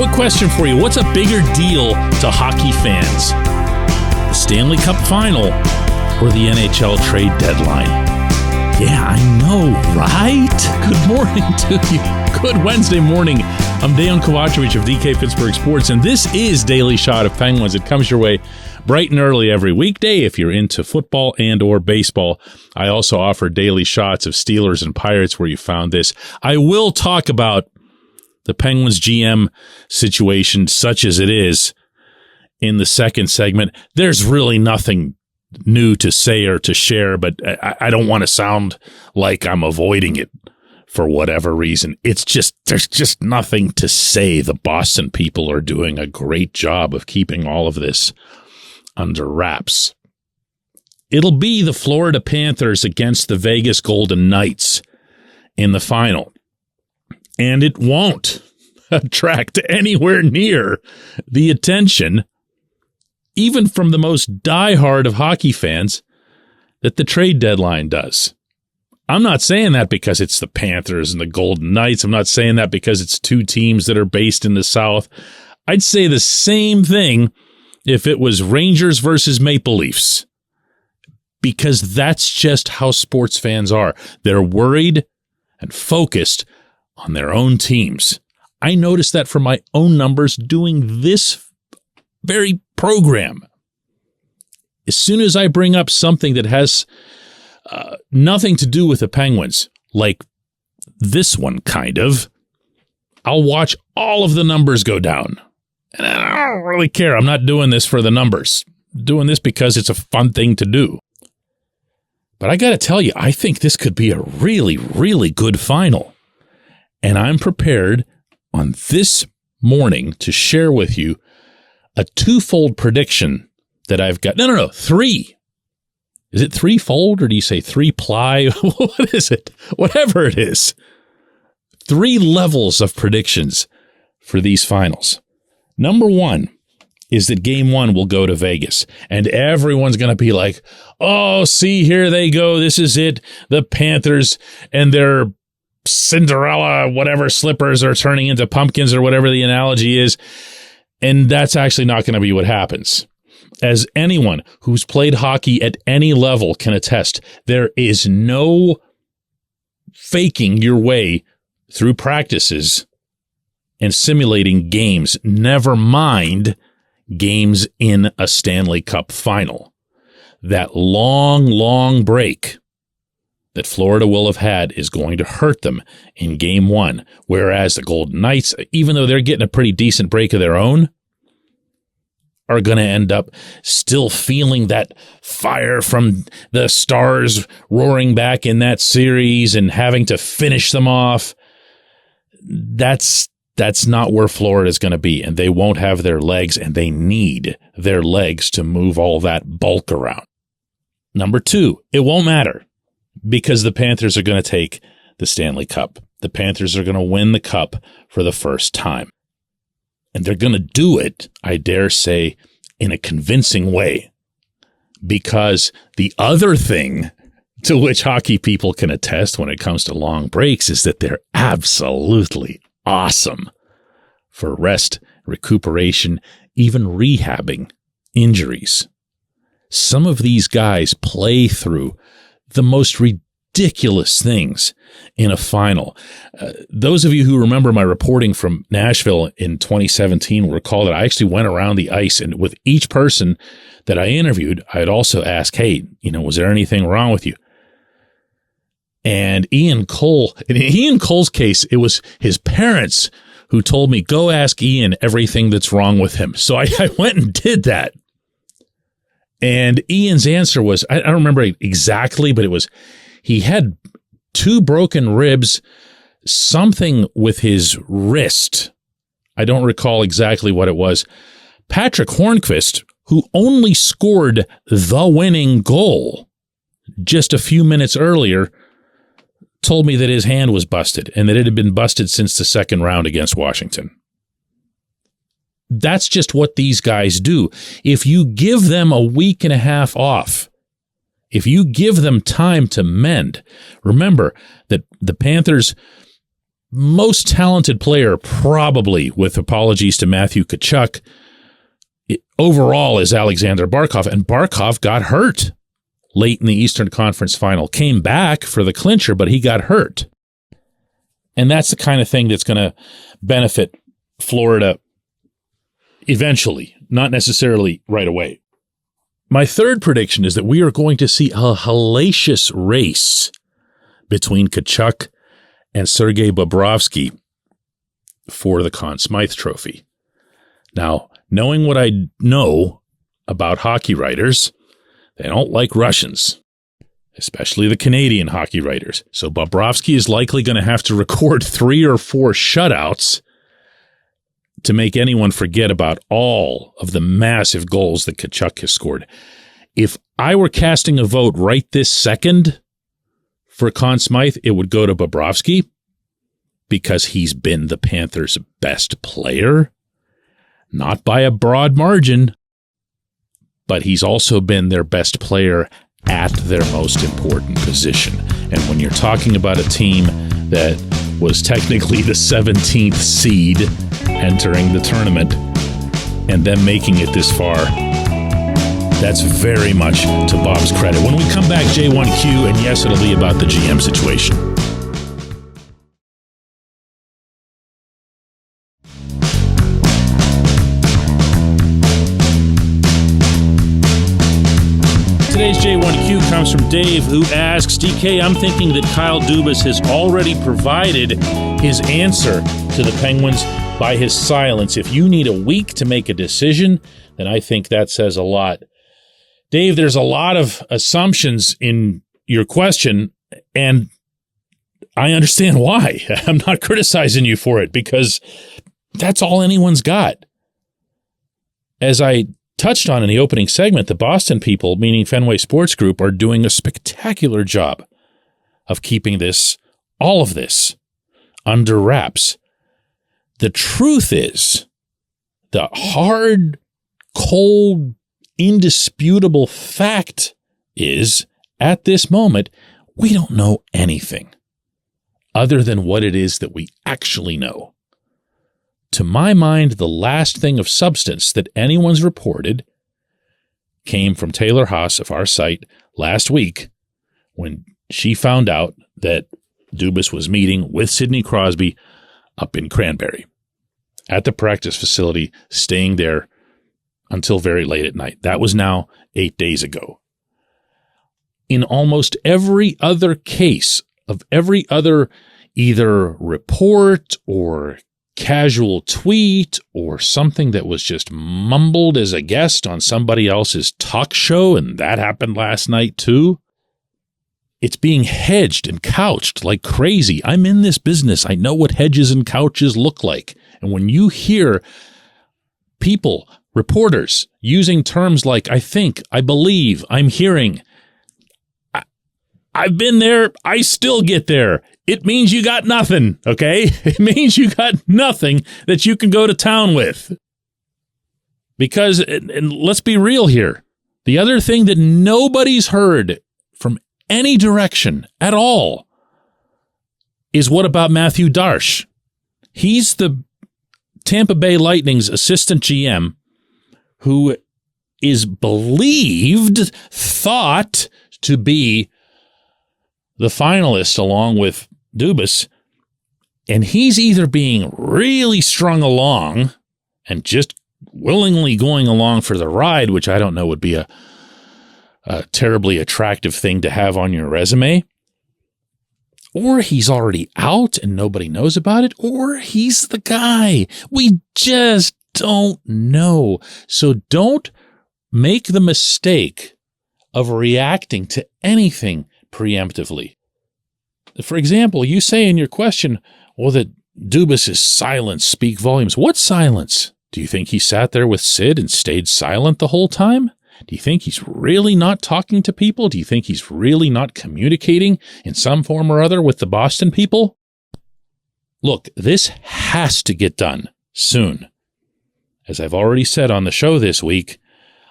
quick question for you. What's a bigger deal to hockey fans? The Stanley Cup Final or the NHL trade deadline? Yeah, I know, right? Good morning to you. Good Wednesday morning. I'm Dejan Kovacevic of DK Pittsburgh Sports, and this is Daily Shot of Penguins. It comes your way bright and early every weekday if you're into football and or baseball. I also offer daily shots of Steelers and Pirates where you found this. I will talk about the Penguins GM situation, such as it is, in the second segment. There's really nothing new to say or to share, but I don't want to sound like I'm avoiding it for whatever reason. It's just, there's just nothing to say. The Boston people are doing a great job of keeping all of this under wraps. It'll be the Florida Panthers against the Vegas Golden Knights in the final. And it won't attract anywhere near the attention, even from the most diehard of hockey fans, that the trade deadline does. I'm not saying that because it's the Panthers and the Golden Knights. I'm not saying that because it's two teams that are based in the South. I'd say the same thing if it was Rangers versus Maple Leafs, because that's just how sports fans are. They're worried and focused on their own teams. I noticed that from my own numbers doing this very program. As soon as I bring up something that has nothing to do with the Penguins, like this one kind of, I'll watch all of the numbers go down. And I don't really care. I'm not doing this for the numbers. I'm doing this because it's a fun thing to do. But I got to tell you, I think this could be a really, really good final. And I'm prepared on this morning to share with you a twofold prediction that I've got. No, three. Is it threefold or do you say three-ply? What is it? Whatever it is. 3 levels of predictions for these finals. Number 1 is that game 1 will go to Vegas, and everyone's going to be like, oh, see, here they go. This is it. The Panthers and their Cinderella, whatever, slippers are turning into pumpkins or whatever the analogy is. And that's actually not going to be what happens. As anyone who's played hockey at any level can attest, there is no faking your way through practices and simulating games, never mind games in a Stanley Cup Final. That long, long break that Florida will have had is going to hurt them in game 1, whereas the Golden Knights, even though they're getting a pretty decent break of their own, are going to end up still feeling that fire from the Stars roaring back in that series and having to finish them off. That's not where Florida is going to be, and they won't have their legs, and they need their legs to move all that bulk around. Number 2, it won't matter because the Panthers are going to take the Stanley Cup. The Panthers are going to win the Cup for the first time. And they're going to do it, I dare say, in a convincing way. Because the other thing to which hockey people can attest when it comes to long breaks is that they're absolutely awesome for rest, recuperation, even rehabbing injuries. Some of these guys play through the most ridiculous things in a final. Those of you who remember my reporting from Nashville in 2017 will recall that I actually went around the ice, and with each person that I interviewed, I'd also ask, hey, was there anything wrong with you? And in Ian Cole's case, it was his parents who told me, go ask Ian everything that's wrong with him. So I went and did that. And Ian's answer was, I don't remember exactly, but it was, he had 2 broken ribs, something with his wrist. I don't recall exactly what it was. Patrick Hornqvist, who only scored the winning goal just a few minutes earlier, told me that his hand was busted and that it had been busted since the second round against Washington. That's just what these guys do. If you give them a week and a half off, if you give them time to mend, remember that the Panthers most talented player, probably, with apologies to Matthew Tkachuk, overall is Alexander Barkov, and Barkov got hurt late in the Eastern Conference Final. Came back for the clincher, but he got hurt. And that's the kind of thing that's going to benefit Florida eventually, not necessarily right away. My third prediction is that we are going to see a hellacious race between Tkachuk and Sergei Bobrovsky for the Conn Smythe Trophy. Now, knowing what I know about hockey writers, they don't like Russians, especially the Canadian hockey writers. So Bobrovsky is likely going to have to record 3 or 4 shutouts to make anyone forget about all of the massive goals that Tkachuk has scored. If I were casting a vote right this second for Conn Smythe, it would go to Bobrovsky because he's been the Panthers' best player, not by a broad margin, but he's also been their best player at their most important position. And when you're talking about a team that was technically the 17th seed entering the tournament and then making it this far, that's very much to Bob's credit. When we come back, J1Q, and yes, it'll be about the GM situation. Today's J1Q comes from Dave, who asks, DK, I'm thinking that Kyle Dubas has already provided his answer to the Penguins by his silence. If you need a week to make a decision, then I think that says a lot. Dave, there's a lot of assumptions in your question, and I understand why. I'm not criticizing you for it, because that's all anyone's got. As I touched on in the opening segment, the Boston people, meaning Fenway Sports Group, are doing a spectacular job of keeping all of this, under wraps. The truth is, the hard, cold, indisputable fact is, at this moment, we don't know anything other than what it is that we actually know. To my mind, the last thing of substance that anyone's reported came from Taylor Haas of our site last week when she found out that Dubas was meeting with Sidney Crosby up in Cranberry at the practice facility, staying there until very late at night. That was now 8 days ago. In almost every other case of every other either report or casual tweet or something that was just mumbled as a guest on somebody else's talk show, and that happened last night too, it's being hedged and couched like crazy. I'm in this business. I know what hedges and couches look like. And when you hear people, reporters, using terms like I think, I believe, I'm hearing, I've been there, I still get there, it means you got nothing, okay? It means you got nothing that you can go to town with. Because, and let's be real here, the other thing that nobody's heard from any direction at all is what about Matthew Darche? He's the Tampa Bay Lightning's assistant GM who is thought to be the finalist along with Dubas, and he's either being really strung along and just willingly going along for the ride, which I don't know would be a terribly attractive thing to have on your resume, or he's already out and nobody knows about it, or he's the guy. We just don't know. So don't make the mistake of reacting to anything preemptively. For example, you say in your question, well, that Dubas' silence speak volumes. What silence? Do you think he sat there with Sid and stayed silent the whole time? Do you think he's really not talking to people? Do you think he's really not communicating in some form or other with the Boston people? Look, this has to get done soon. As I've already said on the show this week,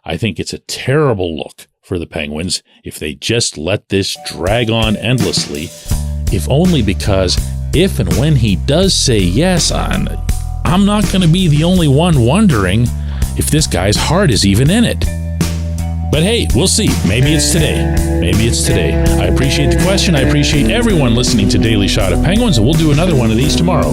I think it's a terrible look for the Penguins if they just let this drag on endlessly, if only because if and when he does say yes, I'm not going to be the only one wondering if this guy's heart is even in it. But hey, we'll see. Maybe it's today. Maybe it's today. I appreciate the question. I appreciate everyone listening to Daily Shot of Penguins, and we'll do another one of these tomorrow.